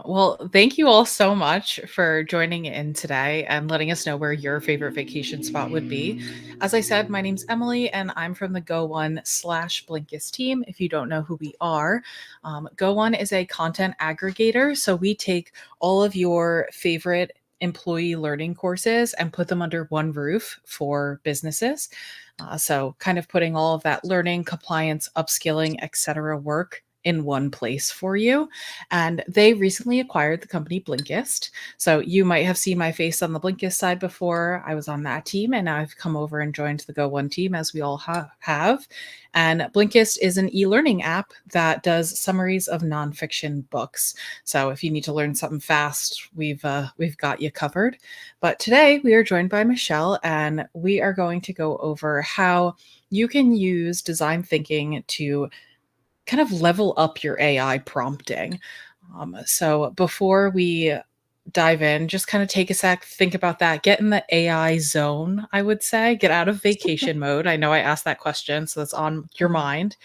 Well, thank you all so much for joining in today and letting us know where your favorite vacation spot would be. As I said, my name's Emily and I'm from the Go One slash Blinkist team. If you don't know who we are, Go One is a content aggregator. So we take all of your favorite employee learning courses and put them under one roof for businesses. So kind of putting all of that learning, compliance, upskilling, etc. work in one place for you. And they recently acquired the company Blinkist. So you might have seen my face on the Blinkist side before. I was on that team, and now I've come over and joined the Go One team, as we all have. And Blinkist is an e-learning app that does summaries of nonfiction books. So if you need to learn something fast, we've got you covered. But today we are joined by Michelle, and we are going to go over how you can use design thinking to kind of level up your AI prompting. So before we dive in, just kind of take a sec, think about that, get in the AI zone, I would say, get out of vacation mode. I know I asked that question, so that's on your mind.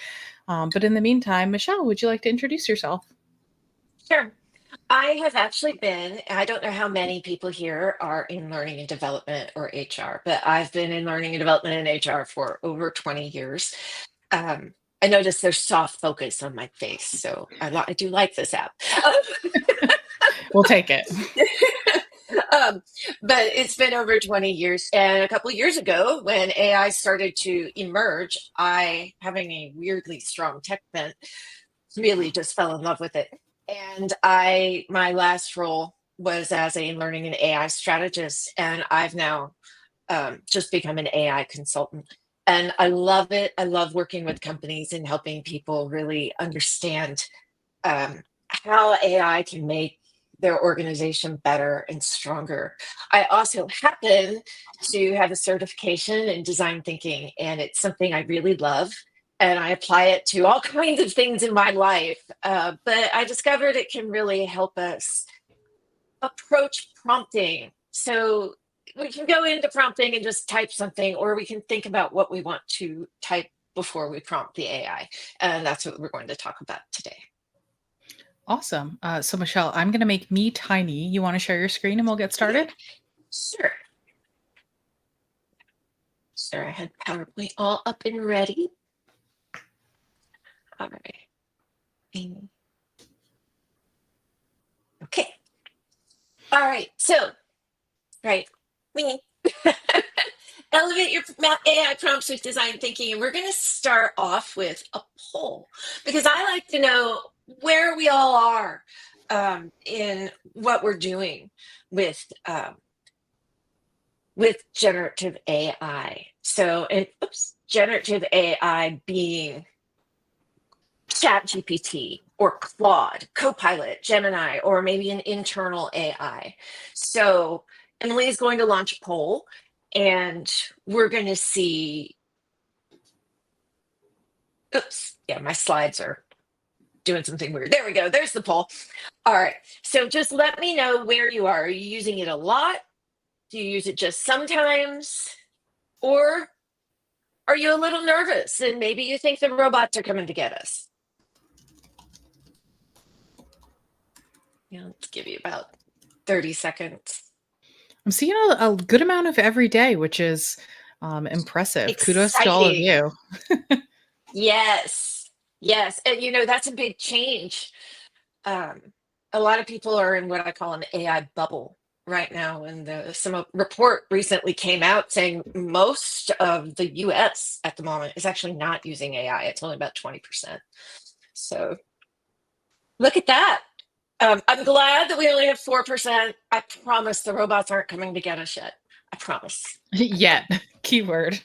But in the meantime, Michelle, would you like to introduce yourself? Sure. I have actually been, I don't know how many people here are in learning and development or HR, but I've been in learning and development and HR for over 20 years. I noticed there's soft focus on my face, so I do like this app. We'll take it. Um, but it's been over 20 years. And a couple of years ago, when AI started to emerge, having a weirdly strong tech bent, really just fell in love with it. And my last role was as a learning and AI strategist, and I've now just become an AI consultant. And I love it. I love working with companies and helping people really understand how AI can make their organization better and stronger. I also happen to have a certification in design thinking, and it's something I really love. And I apply it to all kinds of things in my life. But I discovered it can really help us approach prompting. So we can go into prompting and just type something, or we can think about what we want to type before we prompt the AI. And that's what we're going to talk about today. Awesome. So Michelle, I'm going to make me tiny. You want to share your screen and we'll get started? Sure. Sure, I had PowerPoint all up and ready. All right. Okay. All right. So, right. Me. Elevate your AI prompts with design thinking. And we're going to start off with a poll because I like to know where we all are in what we're doing with generative AI. So, generative AI being ChatGPT or Claude, Copilot, Gemini, or maybe an internal AI. So Emily is going to launch a poll, and we're going to see. Oops, yeah, my slides are doing something weird. There we go. There's the poll. All right. So just let me know where you are. Are you using it a lot? Do you use it just sometimes? Or are you a little nervous and maybe you think the robots are coming to get us? Yeah, let's give you about 30 seconds. I'm seeing a good amount of every day, which is impressive. Kudos to all of Exciting. you. Yes. Yes. And that's a big change. Um, a lot of people are in what I call an AI bubble right now. And some report recently came out saying most of the US at the moment is actually not using AI. It's only about 20%. So look at that. I'm glad that we only have 4%. I promise the robots aren't coming to get us yet. I promise. Yet, keyword.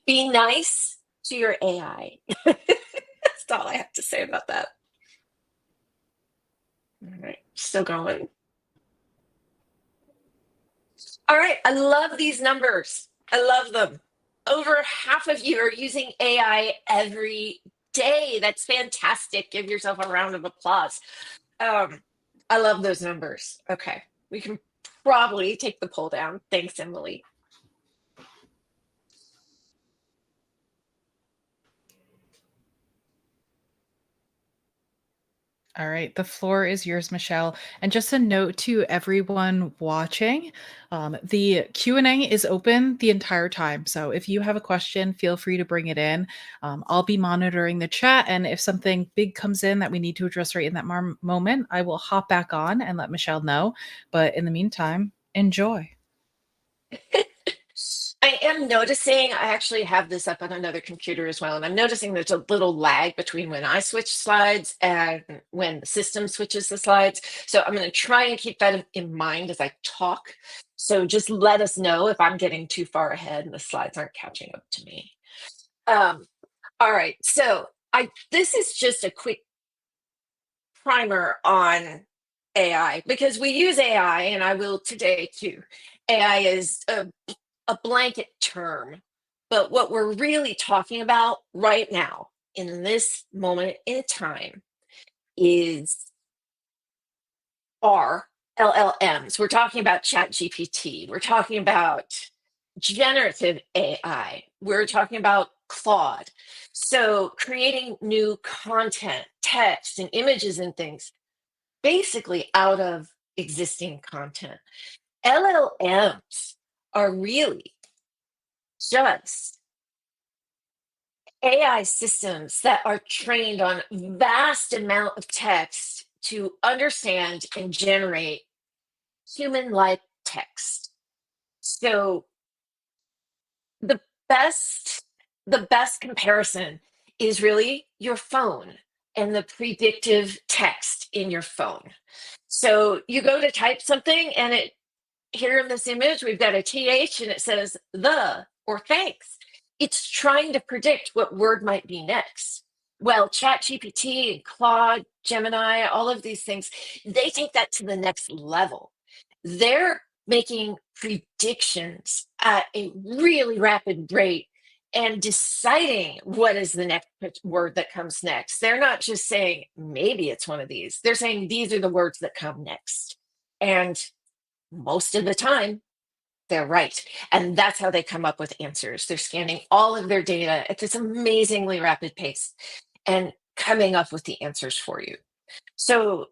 Be nice to your AI. That's all I have to say about that. All right, still going. All right, I love these numbers. I love them. Over half of you are using AI every day. That's fantastic. Give yourself a round of applause. I love those numbers. Okay, we can probably take the poll down. Thanks, Emily. All right, the floor is yours, Michelle. And just a note to everyone watching, the Q&A is open the entire time. So if you have a question, feel free to bring it in. I'll be monitoring the chat, and if something big comes in that we need to address right in that moment, I will hop back on and let Michelle know. But in the meantime, enjoy. I am noticing, I actually have this up on another computer as well, and I'm noticing there's a little lag between when I switch slides and when the system switches the slides. So I'm going to try and keep that in mind as I talk. So just let us know if I'm getting too far ahead and the slides aren't catching up to me. Um, all right, so this is just a quick primer on AI because we use AI, and I will today too. AI is a blanket term, but what we're really talking about right now in this moment in time is our LLMs. We're talking about ChatGPT. We're talking about generative AI. We're talking about Claude. So creating new content, text, and images and things basically out of existing content. LLMs are really just AI systems that are trained on vast amount of text to understand and generate human-like text. So the best the best comparison is really your phone and the predictive text in your phone. So you go to type something, and it here in this image, we've got a TH and it says the or thanks. It's trying to predict what word might be next. Well, ChatGPT and Claude, Gemini, all of these things, they take that to the next level. They're making predictions at a really rapid rate and deciding what is the next word that comes next. They're not just saying, maybe it's one of these. They're saying, these are the words that come next. And most of the time, they're right. And that's how they come up with answers. They're scanning all of their data at this amazingly rapid pace and coming up with the answers for you. So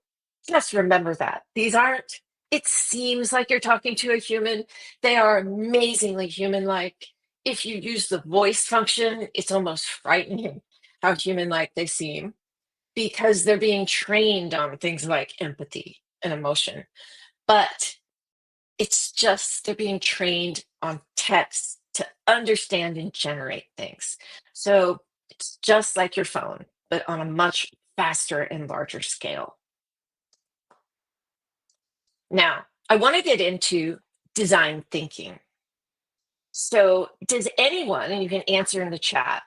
just remember that. These aren't, it seems like you're talking to a human. They are amazingly human like. If you use the voice function, it's almost frightening how human like they seem because they're being trained on things like empathy and emotion. But it's just they're being trained on text to understand and generate things. So it's just like your phone, but on a much faster and larger scale. Now, I want to get into design thinking. So, does anyone, and you can answer in the chat,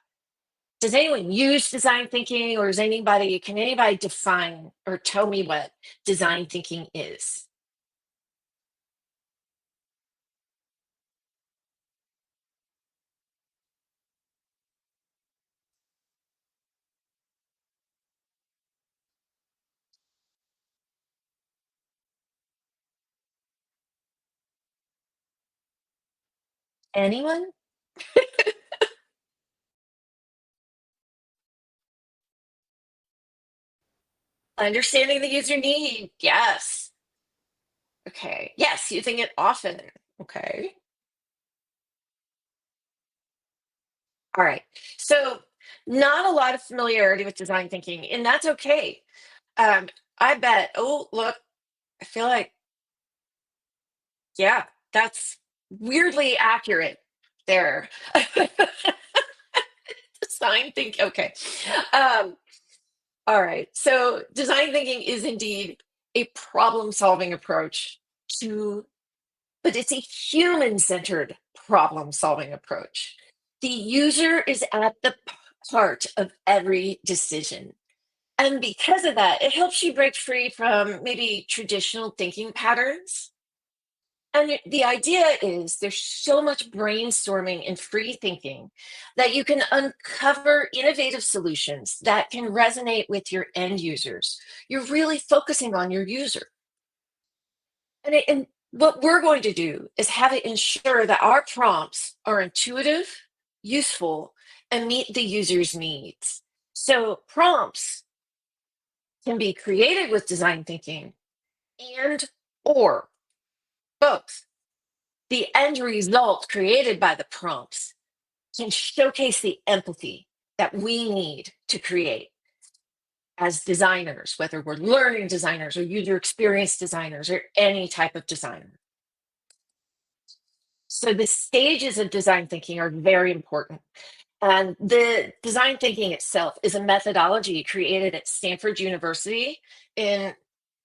does anyone use design thinking, or can anybody define or tell me what design thinking is? Anyone? Understanding the user need. Yes. Okay. Yes, using it often. Okay. All right. So, not a lot of familiarity with design thinking, and that's okay. Um, I bet. Oh, look, I feel like, yeah, that's weirdly accurate there. Design thinking. Okay. Um, all right. So, design thinking is indeed a problem solving approach to but it's a human centered problem solving approach. The user is at the heart of every decision. And because of that, it helps you break free from maybe traditional thinking patterns. And the idea is there's so much brainstorming and free thinking that you can uncover innovative solutions that can resonate with your end users. You're really focusing on your user. And what we're going to do is have it ensure that our prompts are intuitive, useful, and meet the user's needs. So prompts can be created with design thinking and or both. The end result created by the prompts can showcase the empathy that we need to create as designers, whether we're learning designers or user experience designers or any type of designer. So the stages of design thinking are very important. And the design thinking itself is a methodology created at Stanford University in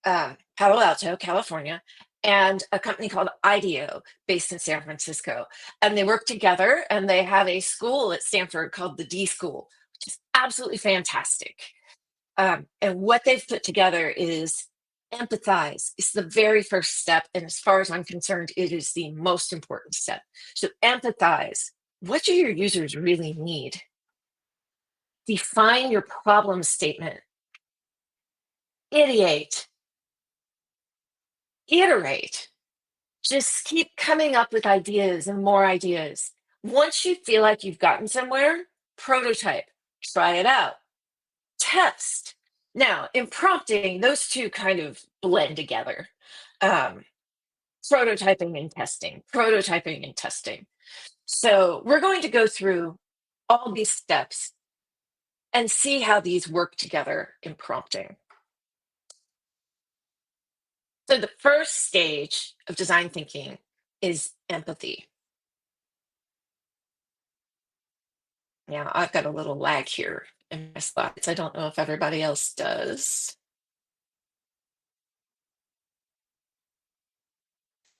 Palo Alto, California, and a company called IDEO based in San Francisco. And they work together and they have a school at Stanford called the D School, which is absolutely fantastic. And what they've put together is empathize. It's the very first step. And as far as I'm concerned, it is the most important step. So empathize. What do your users really need? Define your problem statement. Ideate. Iterate. Just keep coming up with ideas and more ideas. Once you feel like you've gotten somewhere, prototype. Try it out. Test. Now, in prompting, those two kind of blend together. Um, prototyping and testing, prototyping and testing. So we're going to go through all these steps and see how these work together in prompting. So the first stage of design thinking is empathy. Now I've got a little lag here in my slides. I don't know if everybody else does.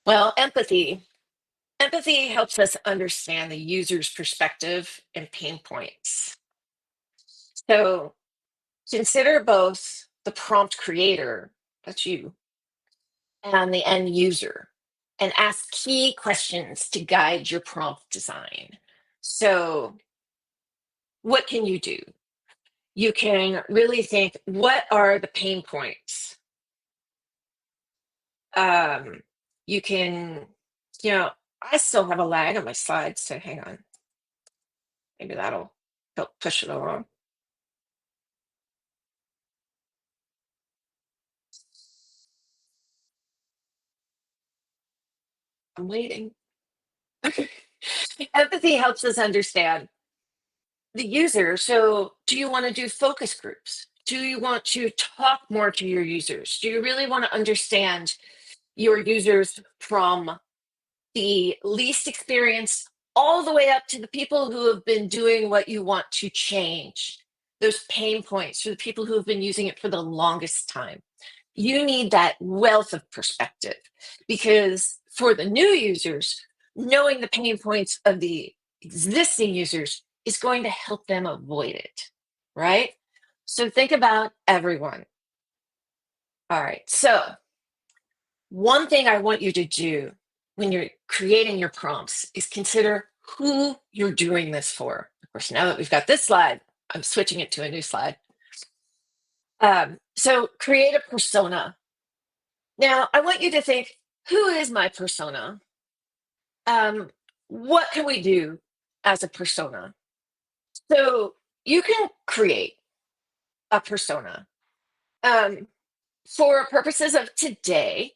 Well, empathy. Empathy helps us understand the user's perspective and pain points. So consider both the prompt creator, that's you, and the end user, and ask key questions to guide your prompt design. So, what can you do? You can really think, what are the pain points? Um, you can, you know, I still have a lag on my slides, so hang on. Maybe that'll help push it along. I'm waiting. Okay. Empathy helps us understand the user. So, do you want to do focus groups? Do you want to talk more to your users? Do you really want to understand your users from the least experienced all the way up to the people who have been doing what you want to change? Those pain points for the people who have been using it for the longest time. You need that wealth of perspective because for the new users, knowing the pain points of the existing users is going to help them avoid it, right? So think about everyone. All right. So, one thing I want you to do when you're creating your prompts is consider who you're doing this for. Of course, now that we've got this slide, I'm switching it to a new slide. So, create a persona. Now, I want you to think, who is my persona? Um, what can we do as a persona? So you can create a persona. Um, for purposes of today,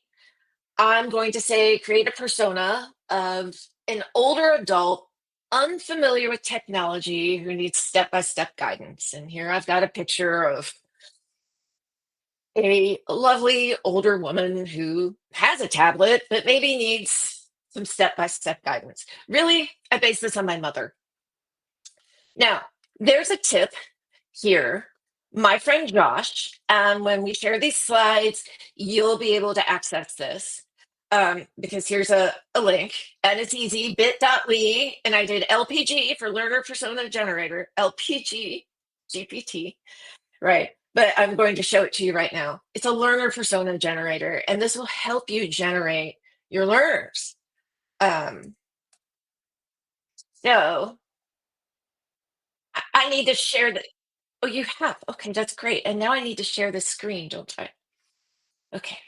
I'm going to say create a persona of an older adult, unfamiliar with technology, who needs step by step guidance. And here I've got a picture of a lovely older woman who has a tablet, but maybe needs some step by step guidance. Really, I base this on my mother. Now, there's a tip here. My friend Josh, when we share these slides, you'll be able to access this because here's a link and it's easy bit.ly. And I did LPG for Learner Persona Generator, LPG GPT. Right. But I'm going to show it to you right now. It's a learner persona generator, and this will help you generate your learners. Um, so I need to share the. Oh, you have. Okay, that's great. And now I need to share the screen, don't I? Okay.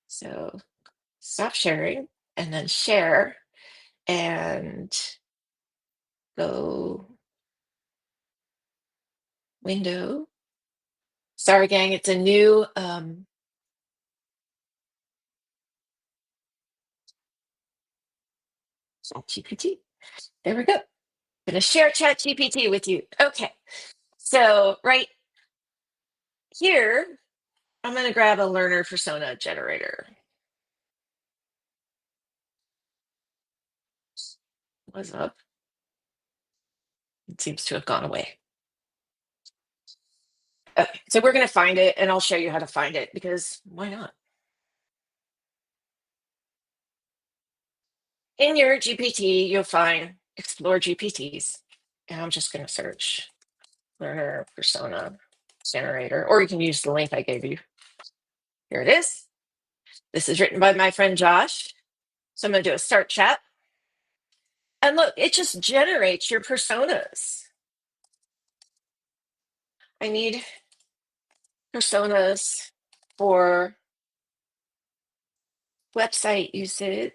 So stop sharing and then share and go window. Sorry, gang, it's a new ChatGPT. There we go. I'm gonna share ChatGPT with you. Okay, so right here, I'm gonna grab a learner persona generator. What's up? It seems to have gone away. Okay, so we're gonna find it, and I'll show you how to find it because why not? In your GPT, you'll find Explore GPTs, and I'm just gonna search learner persona generator, or you can use the link I gave you. Here it is. This is written by my friend Josh. So I'm going to do a start chat. And look, it just generates your personas. I need personas for website usage,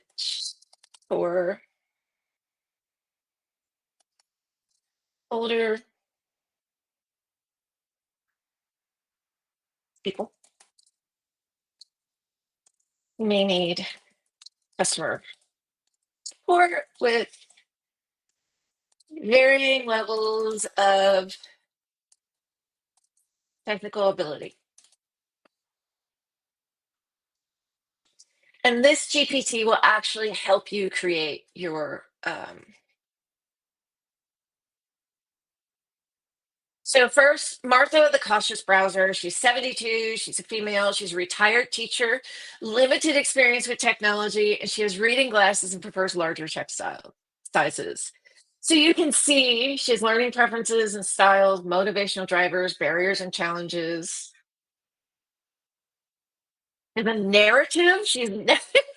for older people who may need customer support with varying levels of technical ability. And this GPT will actually help you create your so first, Martha, the cautious browser. She's 72. She's a female. She's a retired teacher, limited experience with technology, and she has reading glasses and prefers larger text sizes. So you can see she has learning preferences and styles, motivational drivers, barriers and challenges. And the narrative, she's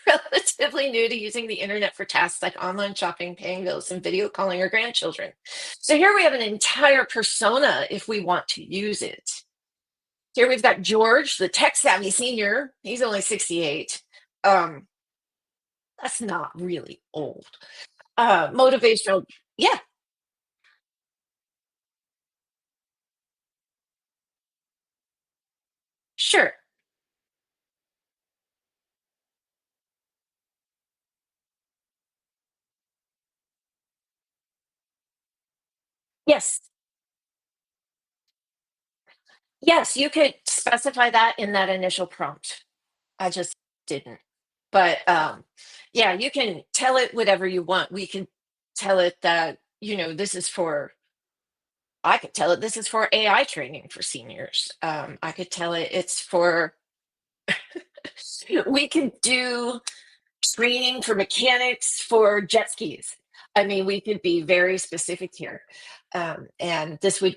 relatively new to using the internet for tasks like online shopping, paying bills, and video calling her grandchildren. So here we have an entire persona if we want to use it. Here we've got George, the tech savvy senior. He's only 68. That's not really old. Motivational, yeah, sure. Yes, yes, you could specify that in that initial prompt. I just didn't. But yeah, you can tell it whatever you want. We can tell it that, this is for, I could tell it this is for AI training for seniors. I could tell it it's for, we can do training for mechanics for jet skis. I mean, we could be very specific here. And this would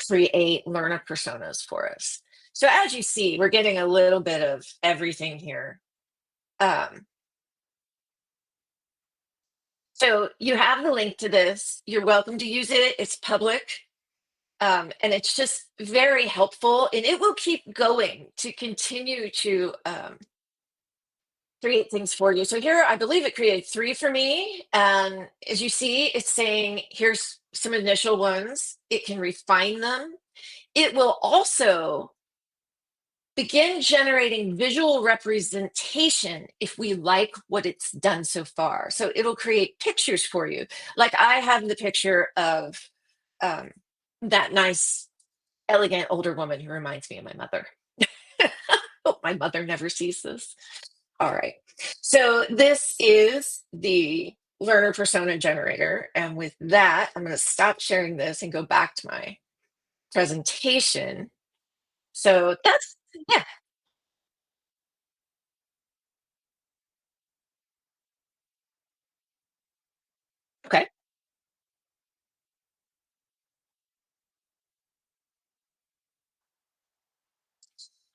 create learner personas for us. So as you see, we're getting a little bit of everything here. Um, so you have the link to this. You're welcome to use it. It's public. And it's just very helpful. And it will keep going to continue to create things for you. So here, I believe it created 3 for me. And as you see, it's saying, here's some initial ones. It can refine them. It will also begin generating visual representation if we like what it's done so far. So it'll create pictures for you. Like I have the picture of um, that nice, elegant older woman who reminds me of my mother. Hope my mother never sees this. All right. So this is the learner persona generator. And with that, I'm going to stop sharing this and go back to my presentation. So that's, yeah. Okay.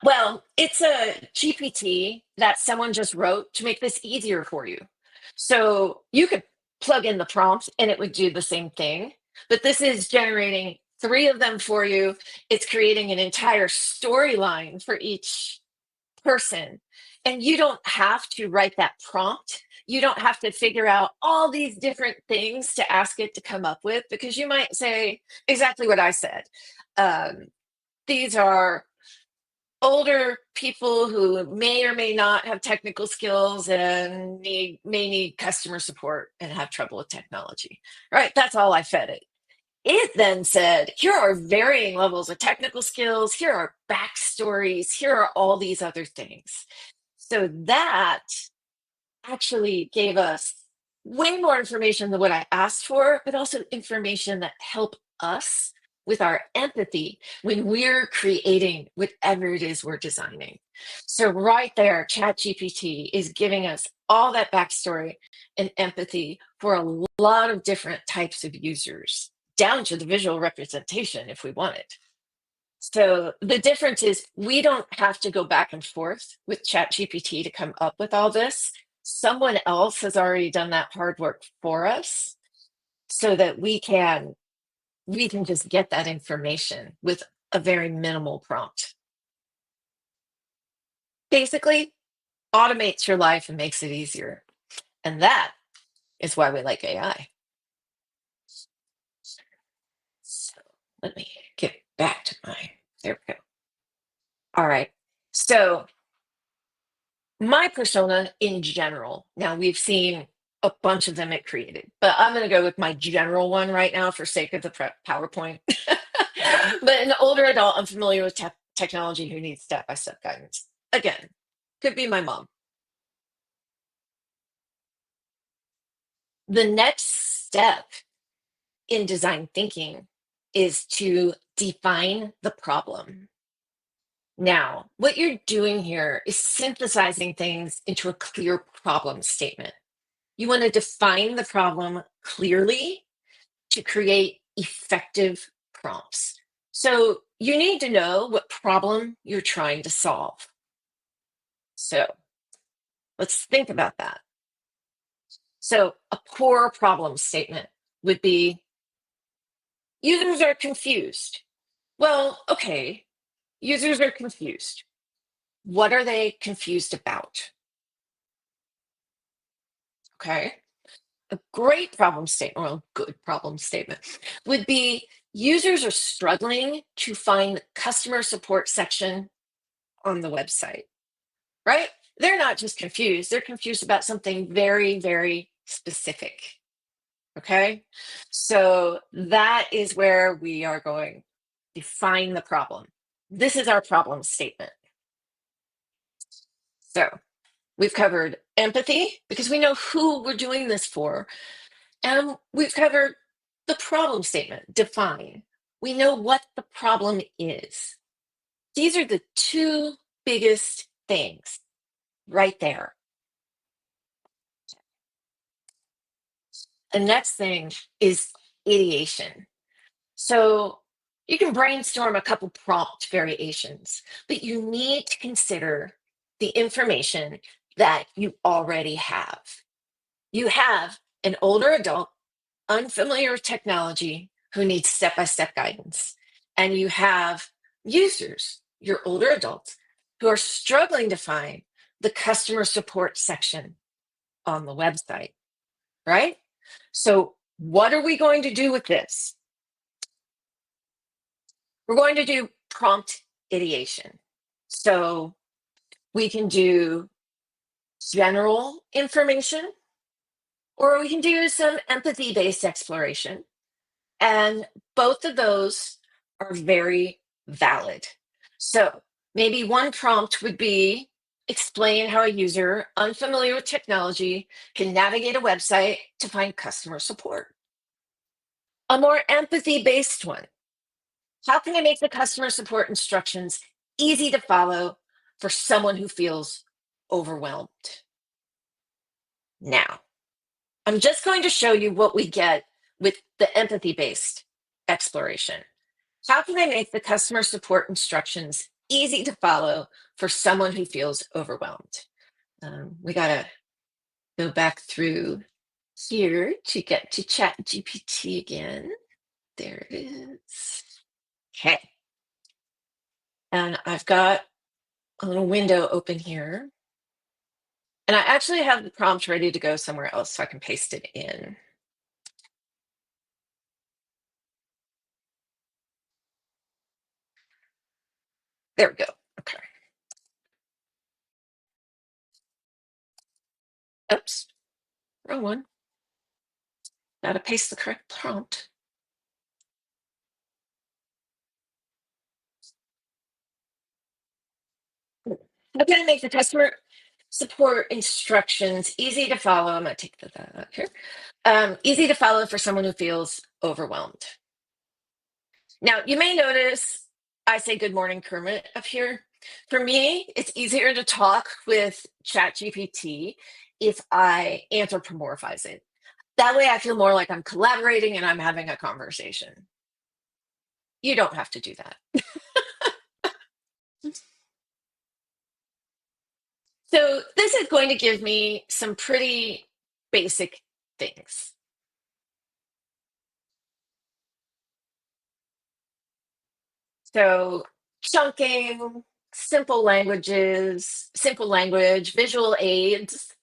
Well, it's a GPT that someone just wrote to make this easier for you. So you could plug in the prompt and it would do the same thing. But this is generating 3 of them for you. It's creating an entire storyline for each person. And you don't have to write that prompt. You don't have to figure out all these different things to ask it to come up with because you might say exactly what I said. Um, these are older people who may or may not have technical skills and may need customer support and have trouble with technology. Right? That's all I fed it. It then said, here are varying levels of technical skills, here are backstories, here are all these other things. So that actually gave us way more information than what I asked for, but also information that help us with our empathy when we're creating whatever it is we're designing. So right there, ChatGPT is giving us all that backstory and empathy for a lot of different types of users, down to the visual representation if we want it. So the difference is we don't have to go back and forth with ChatGPT to come up with all this. Someone else has already done that hard work for us so that we can just get that information with a very minimal prompt. Basically, automates your life and makes it easier. And that is why we like AI. So let me get back to there we go. All right. So my persona in general, now we've seen a bunch of them it created, but I'm going to go with my general one right now for sake of the PowerPoint. But an older adult unfamiliar with technology who needs step-by-step guidance. Again, could be my mom. The next step in design thinking is to define the problem. Now, what you're doing here is synthesizing things into a clear problem statement. You want to define the problem clearly to create effective prompts. So you need to know what problem you're trying to solve. So let's think about that. So a core problem statement would be, users are confused. Well, okay, users are confused. What are they confused about? Okay. A great problem statement, or a good problem statement, would be, users are struggling to find the customer support section on the website, right? They're not just confused, they're confused about something very, very specific. Okay. So that is where we are going. Define the problem. This is our problem statement. So we've covered empathy because we know who we're doing this for. And we've covered the problem statement, define. We know what the problem is. These are the two biggest things right there. The next thing is ideation. So you can brainstorm a couple prompt variations, but you need to consider the information that you already have. You have an older adult unfamiliar with technology who needs step-by-step guidance. And you have users, your older adults, who are struggling to find the customer support section on the website, right? So what are we going to do with this? We're going to do prompt ideation. So we can do general information, or we can do some empathy-based exploration. And both of those are very valid. So maybe one prompt would be, explain how a user unfamiliar with technology can navigate a website to find customer support. A more empathy-based one, how can I make the customer support instructions easy to follow for someone who feels overwhelmed? Now, I'm just going to show you what we get with the empathy-based exploration. How can I make the customer support instructions easy to follow for someone who feels overwhelmed? We got to go back through here to get to Chat GPT again. There it is. Okay. And I've got a little window open here. And I actually have the prompt ready to go somewhere else so I can paste it in. There we go. Okay. Oops, wrong one. Gotta paste the correct prompt. I'm gonna make the customer support instructions easy to follow. I'm gonna take that up here. Easy to follow for someone who feels overwhelmed. Now, you may notice I say good morning, Kermit, up here. For me, it's easier to talk with ChatGPT if I anthropomorphize it. That way I feel more like I'm collaborating and I'm having a conversation. You don't have to do that. So this is going to give me some pretty basic things. So chunking, simple language, visual aids.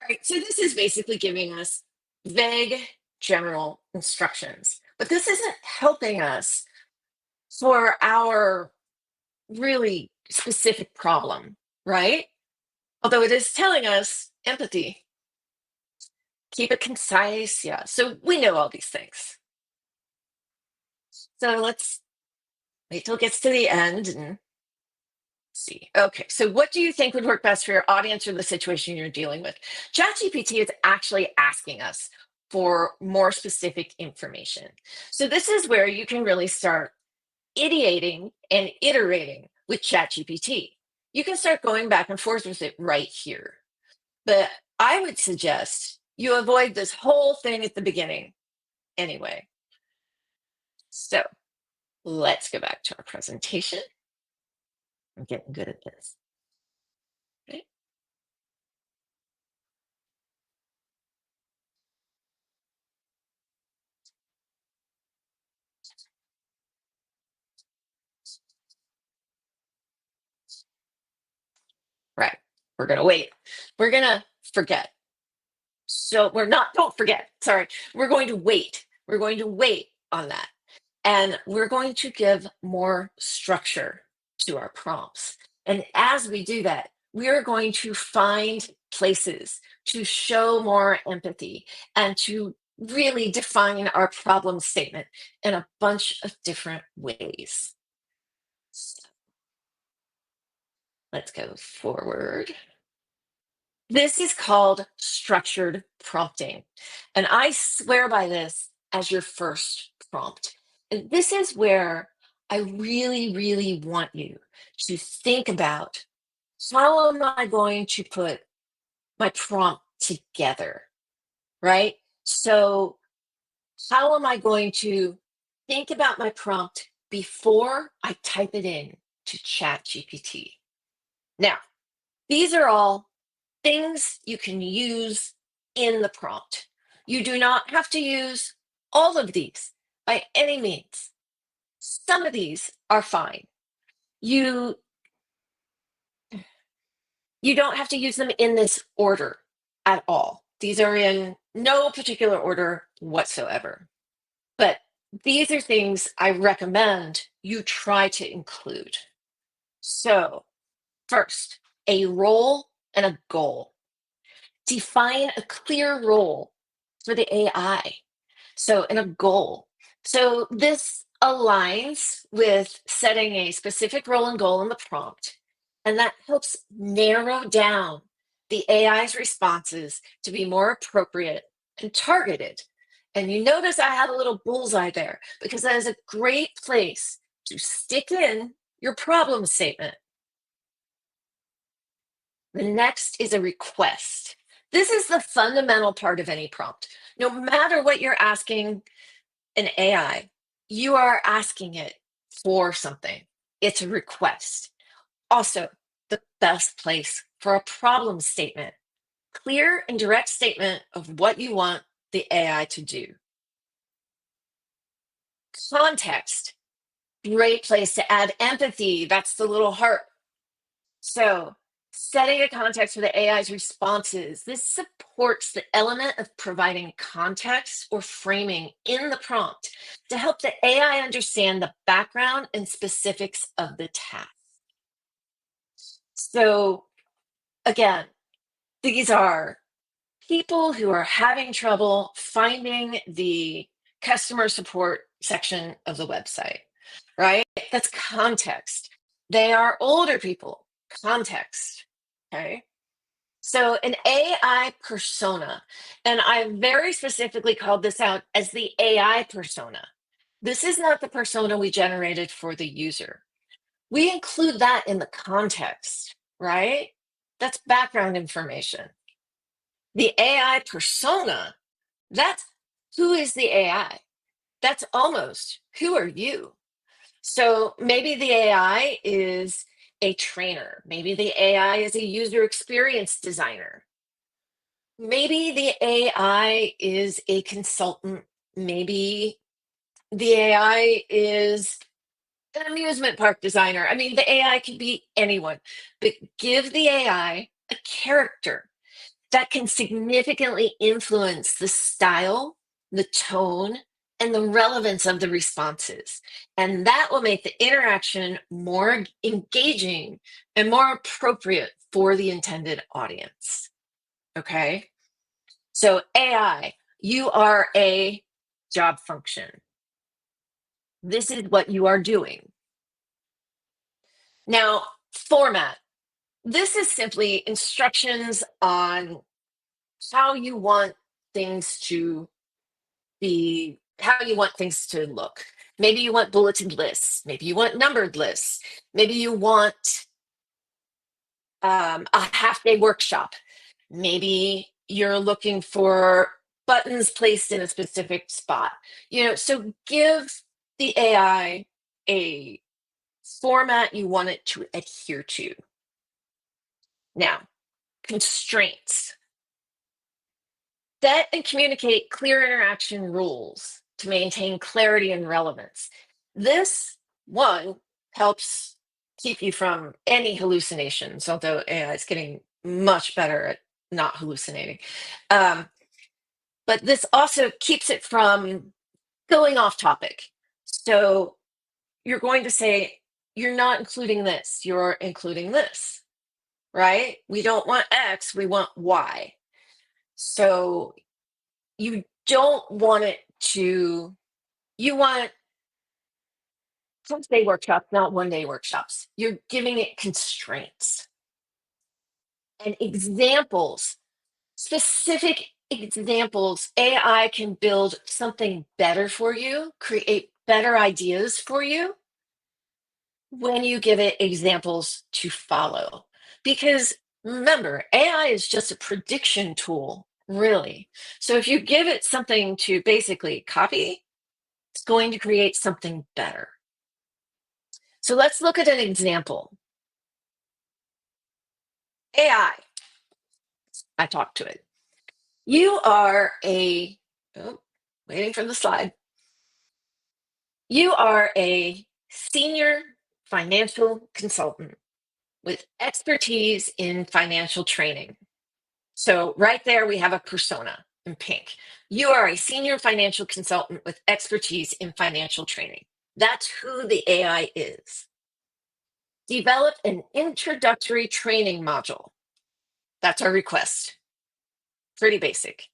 Right. So this is basically giving us vague general instructions, but this isn't helping us for our really specific problem, right? Although it is telling us empathy, keep it concise. Yeah. So we know all these things. So let's wait till it gets to the end and see. Okay. So what do you think would work best for your audience or the situation you're dealing with? ChatGPT is actually asking us for more specific information. So this is where you can really start ideating and iterating with ChatGPT. You can start going back and forth with it right here. But I would suggest you avoid this whole thing at the beginning anyway. So let's go back to our presentation. I'm getting good at this. Okay. Right. We're going to wait. We're going to forget. So we're not, don't forget. Sorry. We're going to wait. We're going to wait on that. And we're going to give more structure to our prompts. And as we do that, we are going to find places to show more empathy and to really define our problem statement in a bunch of different ways. So let's go forward. This is called structured prompting. And I swear by this as your first prompt. And this is where I really, really want you to think about how am I going to put my prompt together, right? So, how am I going to think about my prompt before I type it in to ChatGPT? Now, these are all things you can use in the prompt. You do not have to use all of these by any means. Some of these are fine. You you don't have to use them in this order at all. These are in no particular order whatsoever. But these are things I recommend you try to include. So, first, a role and a goal. Define a clear role for the AI. So, and a goal. So, this aligns with setting a specific role and goal in the prompt. And that helps narrow down the AI's responses to be more appropriate and targeted. And you notice I had a little bullseye there because that is a great place to stick in your problem statement. The next is a request. This is the fundamental part of any prompt. No matter what you're asking an AI, you are asking it for something. It's a request. Also, the best place for a problem statement. Clear and direct statement of what you want the AI to do. Context. Great place to add empathy. That's the little heart. So, setting a context for the AI's responses. This supports the element of providing context or framing in the prompt to help the AI understand the background and specifics of the task. So again, these are people who are having trouble finding the customer support section of the website, right? That's context. They are older people, context. Okay. So an AI persona, and I very specifically called this out as the AI persona. This is not the persona we generated for the user. We include that in the context, right? That's background information. The AI persona, that's who is the AI? That's almost who are you? So maybe the AI is a trainer. Maybe the AI is a user experience designer. Maybe the AI is a consultant. Maybe the AI is an amusement park designer. I mean, the AI can be anyone, but give the AI a character that can significantly influence the style, the tone, and the relevance of the responses. And that will make the interaction more engaging and more appropriate for the intended audience. Okay. So, AI, you are a job function. This is what you are doing. Now, format. This is simply instructions on how you want things to be, how you want things to look. Maybe you want bulleted lists. Maybe you want numbered lists. Maybe you want a half day workshop. Maybe you're looking for buttons placed in a specific spot. So give the AI a format you want it to adhere to. Now, constraints. Set and communicate clear interaction rules to maintain clarity and relevance. This one helps keep you from any hallucinations, although AI is getting much better at not hallucinating. Um, but this also keeps it from going off topic. So you're going to say, you're not including this, you're including this, right? We don't want X, we want Y. So you don't want it to, you want day workshops, not 1 day workshops. You're giving it constraints and examples, specific examples. AI can build something better for you, create better ideas for you when you give it examples to follow. Because remember, AI is just a prediction tool, really. So if you give it something to basically copy, it's going to create something better. So let's look at an example. AI, I talked to it. You are waiting for the slide. You are a senior financial consultant with expertise in financial training. So right there, we have a persona in pink. You are a senior financial consultant with expertise in financial training. That's who the AI is. Develop an introductory training module. That's our request. Pretty basic.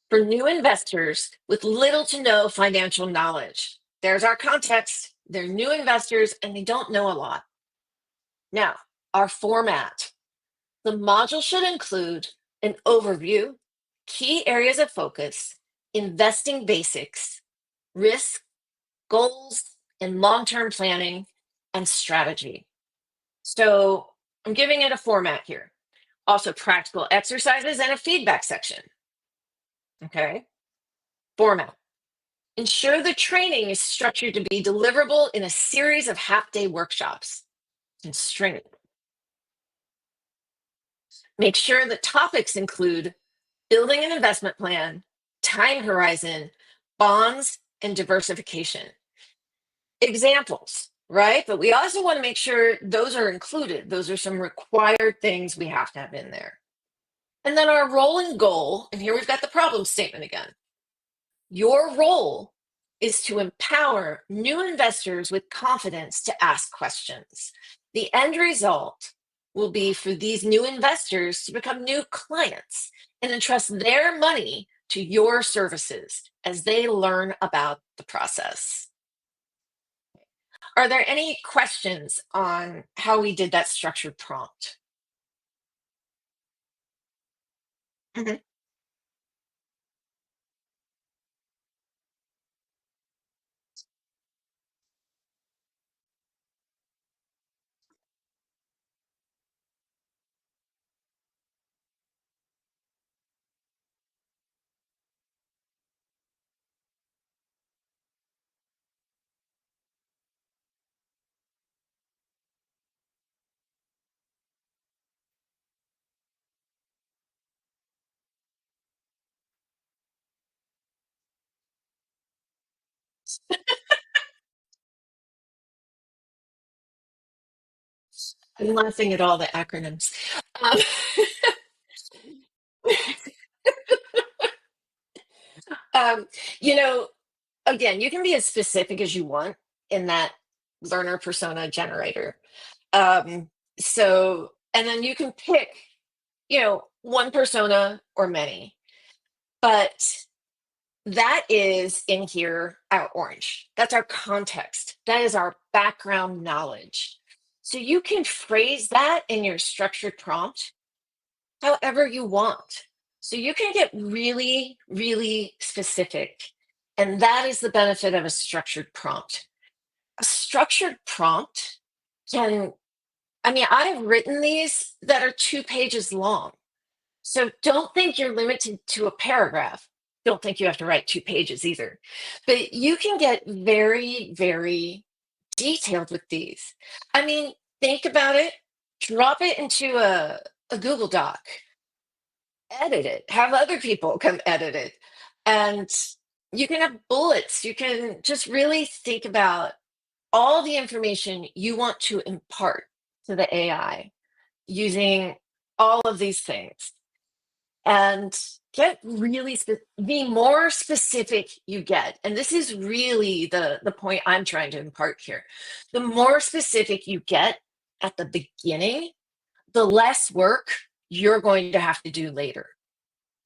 For new investors with little to no financial knowledge. There's our context. They're new investors and they don't know a lot. Now, our format. The module should include an overview, key areas of focus, investing basics, risk, goals, and long-term planning, and strategy. So I'm giving it a format here. Also practical exercises and a feedback section. Okay. Format. Ensure the training is structured to be deliverable in a series of half-day workshops. Constraint. Make sure the topics include building an investment plan, time horizon, bonds, and diversification. Examples, right? But we also want to make sure those are included. Those are some required things we have to have in there. And then our role and goal, and here we've got the problem statement again. Your role is to empower new investors with confidence to ask questions. The end result will be for these new investors to become new clients and entrust their money to your services as they learn about the process. Are there any questions on how we did that structured prompt? Mhm. I'm laughing at all the acronyms. Um, um, you know, again, you can be as specific as you want in that learner persona generator. Um, and then you can pick, one persona or many, but that is in here our orange. That's our context. That is our background knowledge. So you can phrase that in your structured prompt however you want. So you can get really, really specific. And that is the benefit of a structured prompt. A structured prompt can, I mean, I've written these that are 2 pages long. So don't think you're limited to a paragraph. Don't think you have to write 2 pages either. But you can get very, very detailed with these. I mean, think about it, drop it into a Google Doc, edit it, have other people come edit it. And you can have bullets. You can just really think about all the information you want to impart to the AI using all of these things. And get really the more specific you get, and this is really the point I'm trying to impart here, the more specific you get at the beginning, the less work you're going to have to do later,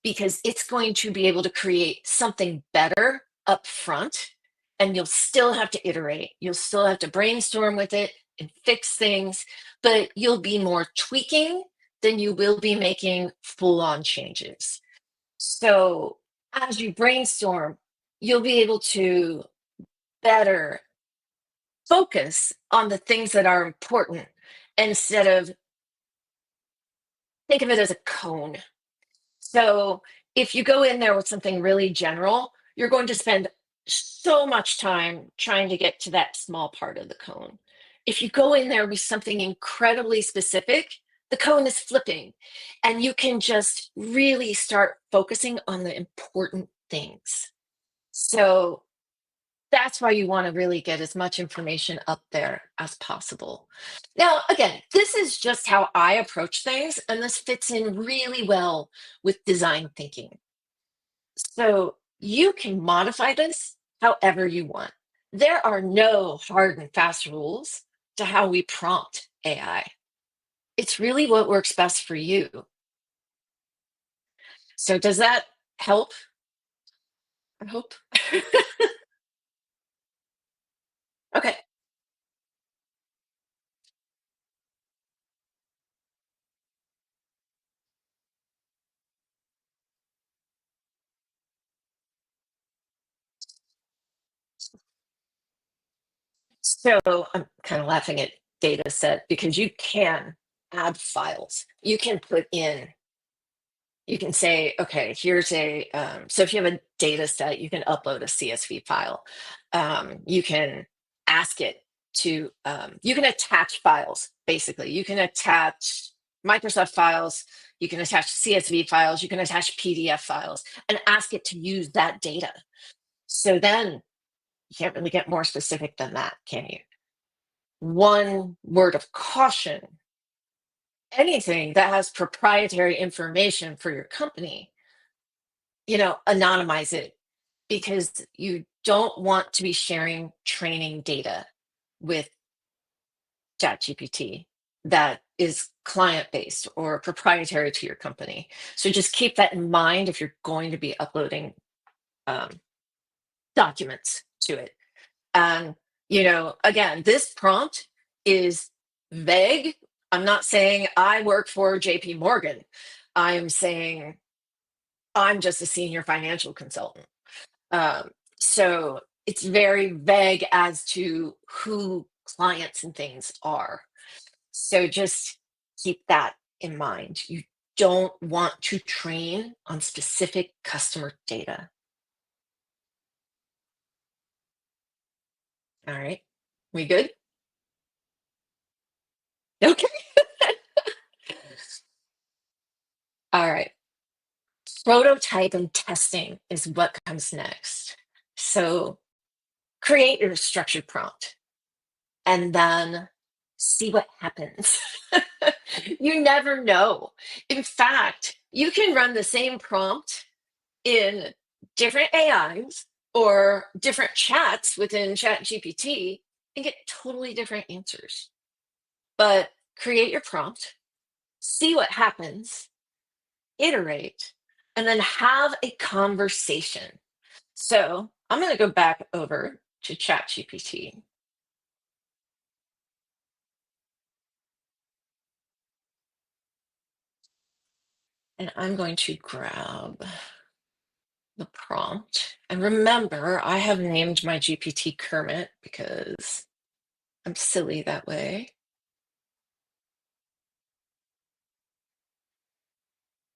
because it's going to be able to create something better up front, and you'll still have to iterate, you'll still have to brainstorm with it and fix things, but you'll be more tweaking than you will be making full on changes. So as you brainstorm, you'll be able to better focus on the things that are important instead of, think of it as a cone. So if you go in there with something really general, you're going to spend so much time trying to get to that small part of the cone. If you go in there with something incredibly specific, the cone is flipping, and you can just really start focusing on the important things. So that's why you want to really get as much information up there as possible. Now, again, this is just how I approach things, and this fits in really well with design thinking. So you can modify this however you want. There are no hard and fast rules to how we prompt AI. It's really what works best for you. So, does that help? I hope. Okay. So I'm kind of laughing at data set because you can add files. You can put in, you can say, okay, here's so if you have a data set, you can upload a CSV file. You can ask it to, you can attach files, basically. You can attach Microsoft files, you can attach CSV files, you can attach PDF files and ask it to use that data. So then you can't really get more specific than that, can you? One word of caution: anything that has proprietary information for your company, anonymize it, because you don't want to be sharing training data with ChatGPT. that is client-based or proprietary to your company. So just keep that in mind if you're going to be uploading documents to it. And, again, this prompt is vague. I'm not saying I work for JP Morgan. I am saying I'm just a senior financial consultant. So it's very vague as to who clients and things are. So just keep that in mind. You don't want to train on specific customer data. All right. We good? Okay. All right. Prototype and testing is what comes next. So create your structured prompt and then see what happens. You never know. In fact, you can run the same prompt in different AIs or different chats within ChatGPT and get totally different answers. But create your prompt, see what happens, iterate, and then have a conversation. So I'm going to go back over to ChatGPT. And I'm going to grab the prompt. And remember, I have named my GPT Kermit because I'm silly that way.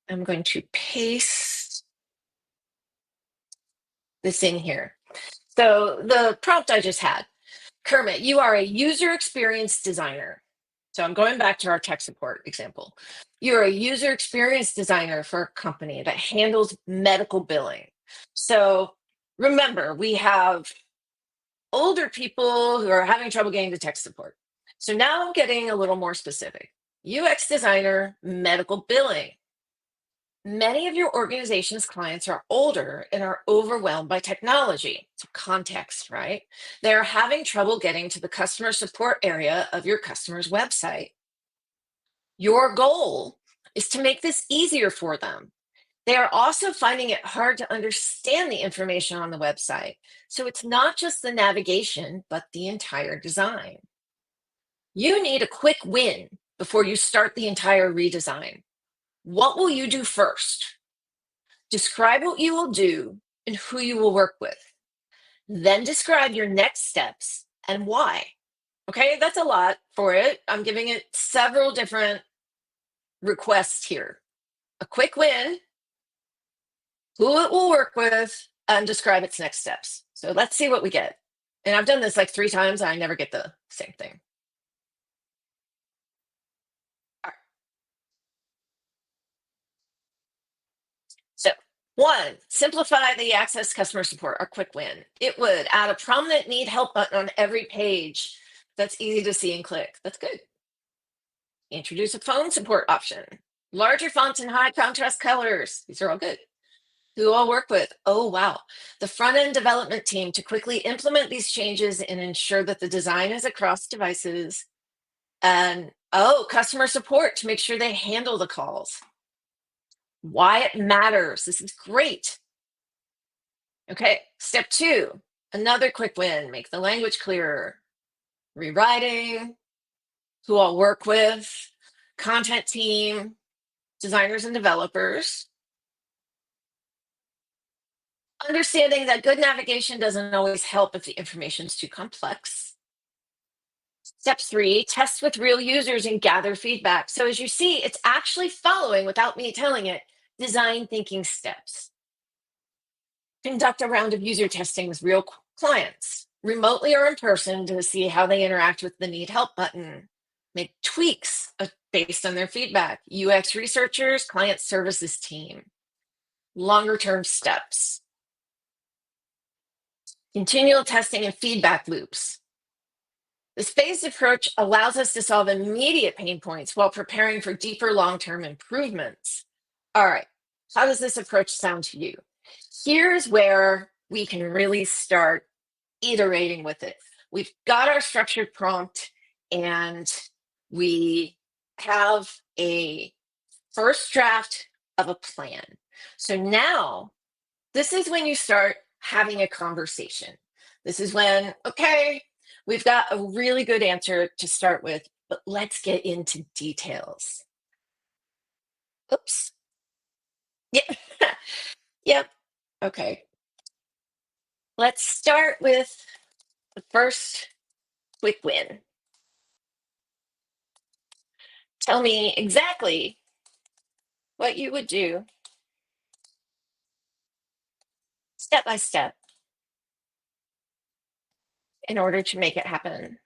I'm going to paste this in here. So the prompt I just had, Kermit, you are a user experience designer. So I'm going back to our tech support example. You're a user experience designer for a company that handles medical billing. So remember, we have older people who are having trouble getting to tech support. So now I'm getting a little more specific. UX designer, medical billing. Many of your organization's clients are older and are overwhelmed by technology. So context, right? They're having trouble getting to the customer support area of your customer's website. Your goal is to make this easier for them. They are also finding it hard to understand the information on the website. So it's not just the navigation, but the entire design. You need a quick win before you start the entire redesign. What will you do first? Describe what you will do and who you will work with. Then describe your next steps and why. Okay, that's a lot for it. I'm giving it several different requests here. A quick win, who it will work with, and describe its next steps. So let's see what we get. And I've done this like 3 times. I never get the same thing. All right. So 1, simplify the access customer support, our quick win. It would add a prominent need help button on every page that's easy to see and click. That's good. Introduce a phone support option. Larger fonts and high contrast colors. These are all good. Who I'll work with. Oh, wow. The front end development team to quickly implement these changes and ensure that the design is across devices. And customer support to make sure they handle the calls. Why it matters. This is great. Okay, step 2, another quick win. Make the language clearer. Rewriting, who I'll work with, content team, designers and developers. Understanding that good navigation doesn't always help if the information is too complex. Step 3, test with real users and gather feedback. So as you see, it's actually following, without me telling it, design thinking steps. Conduct a round of user testing with real clients, remotely or in person, to see how they interact with the need help button. Make tweaks based on their feedback. UX researchers, client services team. Longer term steps. Continual testing and feedback loops. This phased approach allows us to solve immediate pain points while preparing for deeper long-term improvements. All right, how does this approach sound to you? Here's where we can really start iterating with it. We've got our structured prompt and We have a first draft of a plan. So now this is when you start having a conversation. This is when, okay, we've got a really good answer to start with, but let's get into details. Oops. Yeah. Yep. Okay. Let's start with the first quick win. Tell me exactly what you would do step by step in order to make it happen.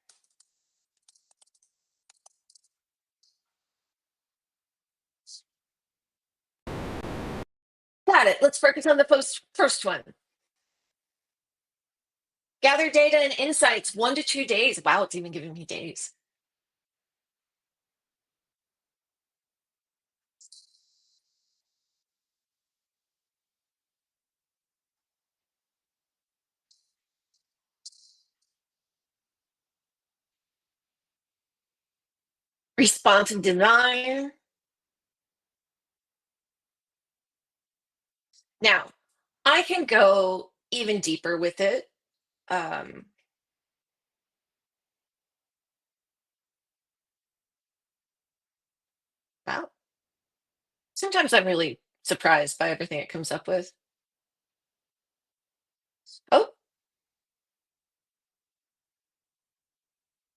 Got it. Let's focus on the first one. Gather data and insights, 1 to 2 days. Wow, it's even giving me days. Responsive design. Now, I can go even deeper with it. Um, wow. Sometimes I'm really surprised by everything it comes up with. Oh,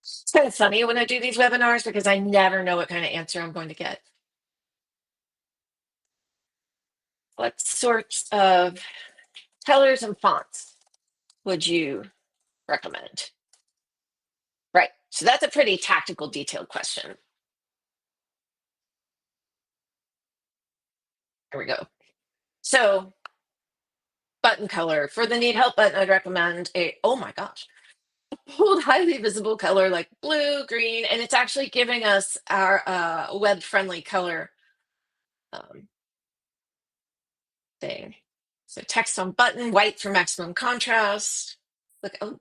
it's kind of funny when I do these webinars because I never know what kind of answer I'm going to get. What sorts of colors and fonts would you recommend? Right. So that's a pretty tactical, detailed question. Here we go. So, button color. For the need help button, I'd recommend a, oh my gosh, bold, highly visible color like blue, green, and it's actually giving us our web-friendly color thing. So text on button, white for maximum contrast. Look, oh,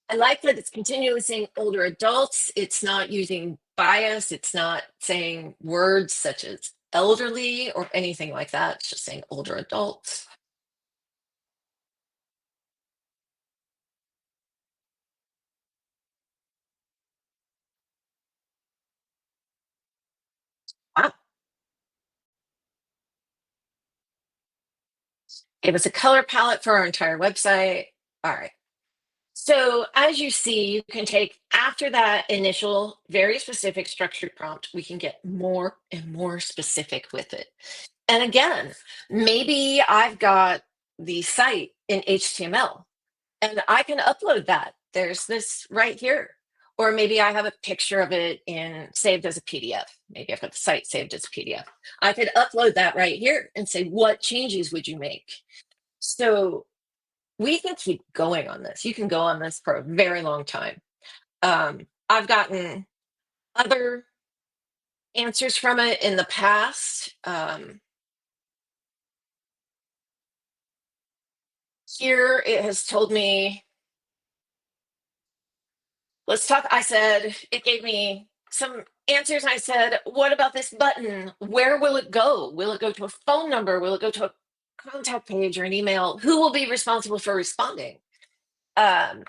I like that it's continually saying older adults. It's not using bias. It's not saying words such as elderly or anything like that. It's just saying older adults. Wow. Give us a color palette for our entire website. All right. So as you see, you can take after that initial very specific structured prompt, we can get more and more specific with it. And again, maybe I've got the site in HTML and I can upload that. There's this right here. Or maybe I have a picture of it in saved as a PDF. Maybe I've got the site saved as a PDF. I could upload that right here and say, what changes would you make? So we can keep going on this. You can go on this for a very long time. I've gotten other answers from it in the past. Here it has told me, let's talk. I said, it gave me some answers. I said, what about this button? Where will it go? Will it go to a phone number? Will it go to a contact page or an email? Who will be responsible for responding? And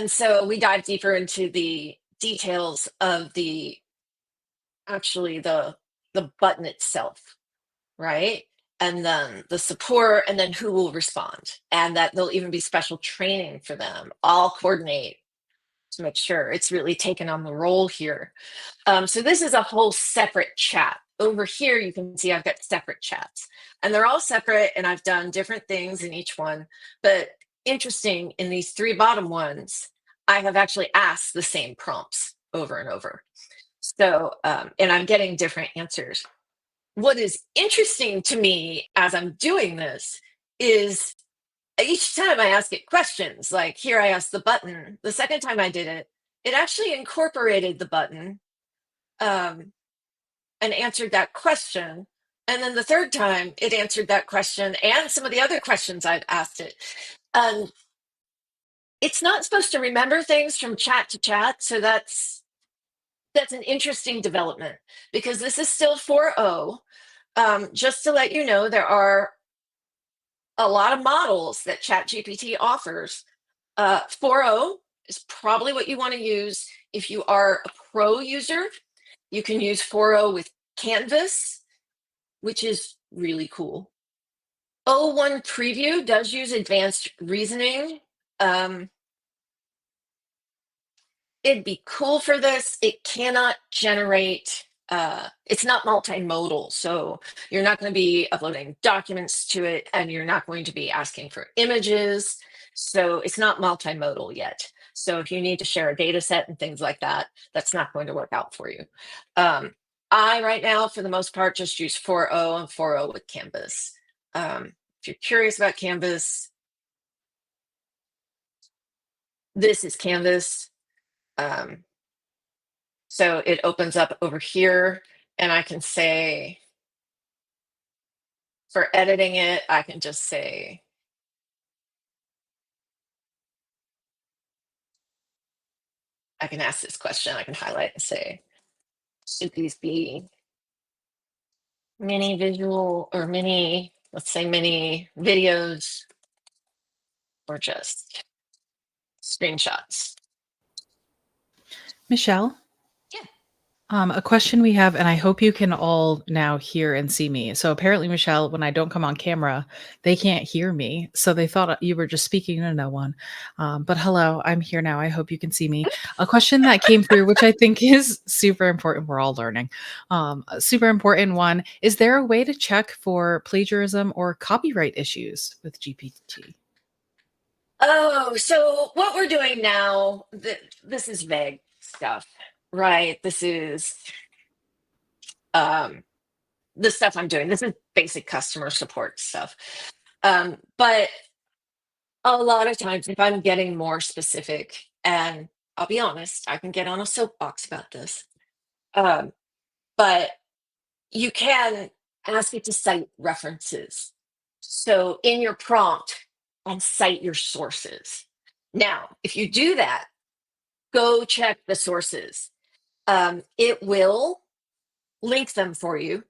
so we dive deeper into the details of the actually the button itself, right? And then the support, and then who will respond, and that there'll even be special training for them. I'll coordinate to make sure it's really taken on the role here. So this is a whole separate chat. Over here, you can see I've got separate chats, and they're all separate, and I've done different things in each one. But interesting, in these three bottom ones, I have actually asked the same prompts over and over. So, and I'm getting different answers. What is interesting to me as I'm doing this is each time I ask it questions, like here I asked the button, the second time I did it, it actually incorporated the button um, and answered that question. And then the third time it answered that question and some of the other questions I'd asked it. It's not supposed to remember things from chat to chat, so that's an interesting development because this is still 4.0. Just to let you know, there are a lot of models that ChatGPT offers. 4.0 is probably what you want to use if you are a pro user. You can use 4.0 with Canvas, which is really cool. 0.1 preview does use advanced reasoning. It'd be cool for this. It cannot generate, it's not multimodal. So you're not going to be uploading documents to it and you're not going to be asking for images. So it's not multimodal yet. So if you need to share a data set and things like that, that's not going to work out for you. I, right now, for the most part, just use 4.0 and 4.0 with Canvas. If you're curious about Canvas, this is Canvas. So it opens up over here and I can say, for editing it, I can just say, I can ask this question, I can highlight and say, should these be mini visual or mini, let's say mini videos or just screenshots? Michelle, Yeah. a question we have, and I hope you can all now hear and see me. So apparently, Michelle, when I don't come on camera, they can't hear me. So they thought you were just speaking to no one. But hello, I'm here now. I hope you can see me. A question that came through, which I think is super important. We're all learning. A super important one. Is there a way to check for plagiarism or copyright issues with GPT? Oh, so what we're doing now, this is vague stuff, right? This is um, the stuff I'm doing. This is basic customer support stuff. But a lot of times, if I'm getting more specific, and I'll be honest, I can get on a soapbox about this, um, but you can ask it to cite references. So in your prompt, and cite your sources. Now, if you do that, go check the sources. It will link them for you.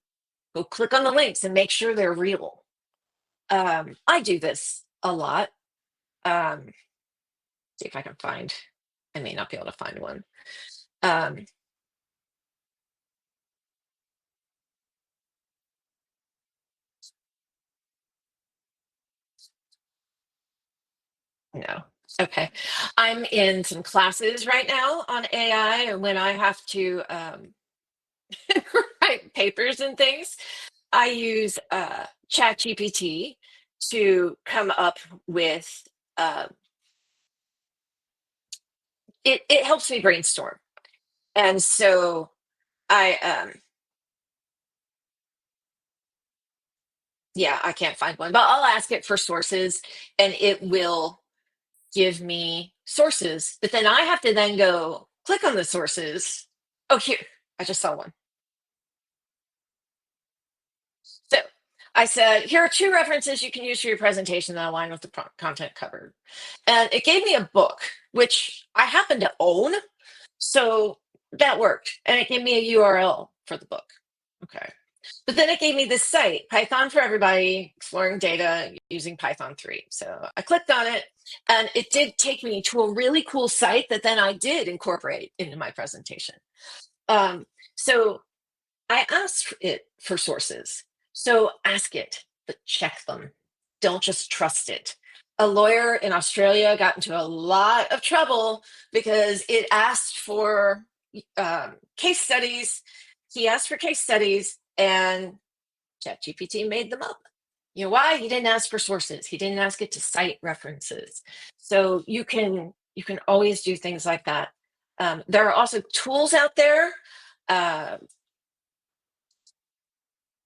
Go click on the links and make sure they're real. I do this a lot. Um, see if I can find, I may not be able to find one. Um, no. Okay. I'm in some classes right now on AI, and when I have to write papers and things, I use ChatGPT to come up with it helps me brainstorm. And so I yeah, I can't find one, but I'll ask it for sources and it will give me sources, but then I have to then go click on the sources. Oh, here, I just saw one. So I said, here are two references you can use for your presentation that align with the content covered. And it gave me a book, which I happen to own. So that worked. And it gave me a URL for the book. Okay. But then it gave me this site, Python for Everybody, exploring data using Python 3. So I clicked on it and it did take me to a really cool site that then I did incorporate into my presentation. So I asked it for sources. So ask it, but check them. Don't just trust it. A lawyer in Australia got into a lot of trouble because it asked for case studies. He asked for case studies and ChatGPT made them up. You know why? He didn't ask for sources. He didn't ask it to cite references. So you can always do things like that. There are also tools out there. Uh,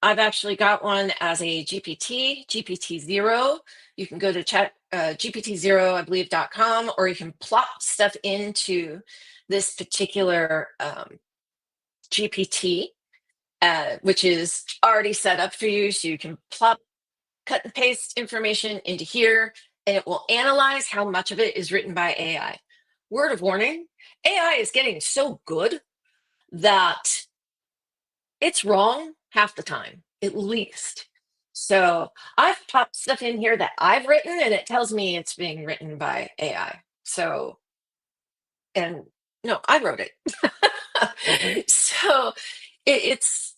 I've actually got one as a GPT, GPT-0. You can go to chat GPT-0, I believe, .com, or you can plop stuff into this particular GPT, which is already set up for you. So you can plop, cut and paste information into here, and it will analyze how much of it is written by AI. Word of warning, AI is getting so good that it's wrong half the time, at least. So I've popped stuff in here that I've written and it tells me it's being written by AI. So, and no, I wrote it. So it's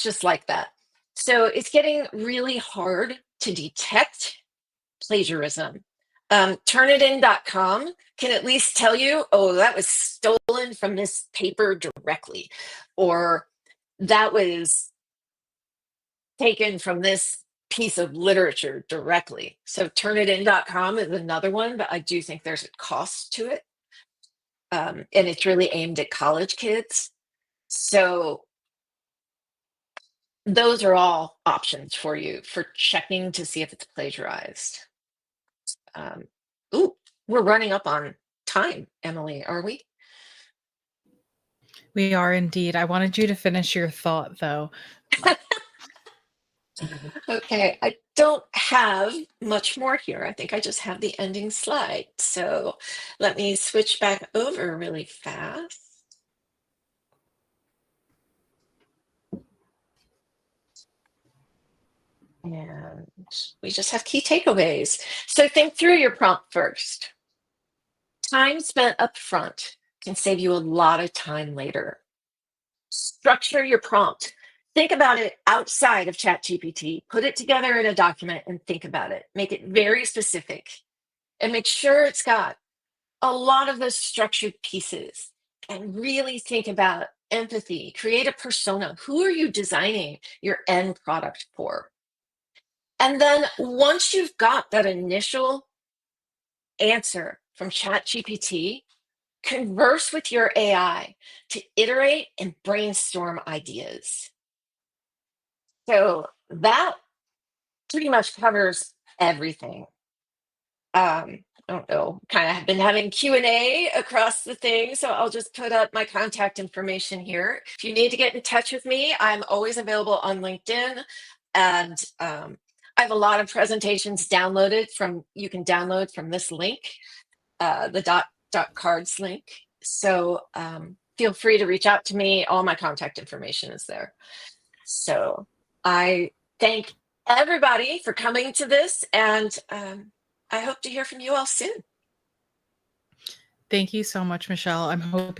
just like that. So it's getting really hard to detect plagiarism. Turnitin.com can at least tell you, oh, that was stolen from this paper directly, or that was taken from this piece of literature directly. So turnitin.com is another one, but I do think there's a cost to it. And it's really aimed at college kids. So those are all options for you for checking to see if it's plagiarized. Ooh, we're running up on time, Emily, are we? We are indeed. I wanted you to finish your thought, though. Okay, I don't have much more here. I think I just have the ending slide. So let me switch back over really fast. And we just have key takeaways. So think through your prompt first. Time spent up front can save you a lot of time later. Structure your prompt. Think about it outside of ChatGPT. Put it together in a document and think about it. Make it very specific and make sure it's got a lot of those structured pieces, and really think about empathy. Create a persona. Who are you designing your end product for? And then once you've got that initial answer from ChatGPT, converse with your AI to iterate and brainstorm ideas. So that pretty much covers everything. I don't know, kind of have been having Q&A across the thing, so I'll just put up my contact information here. If you need to get in touch with me, I'm always available on LinkedIn, and I have a lot of presentations downloaded from, you can download from this link, the dot cards link. So feel free to reach out to me. All my contact information is there. So I thank everybody for coming to this, and I hope to hear from you all soon. Thank you so much, Michelle. I'm hoping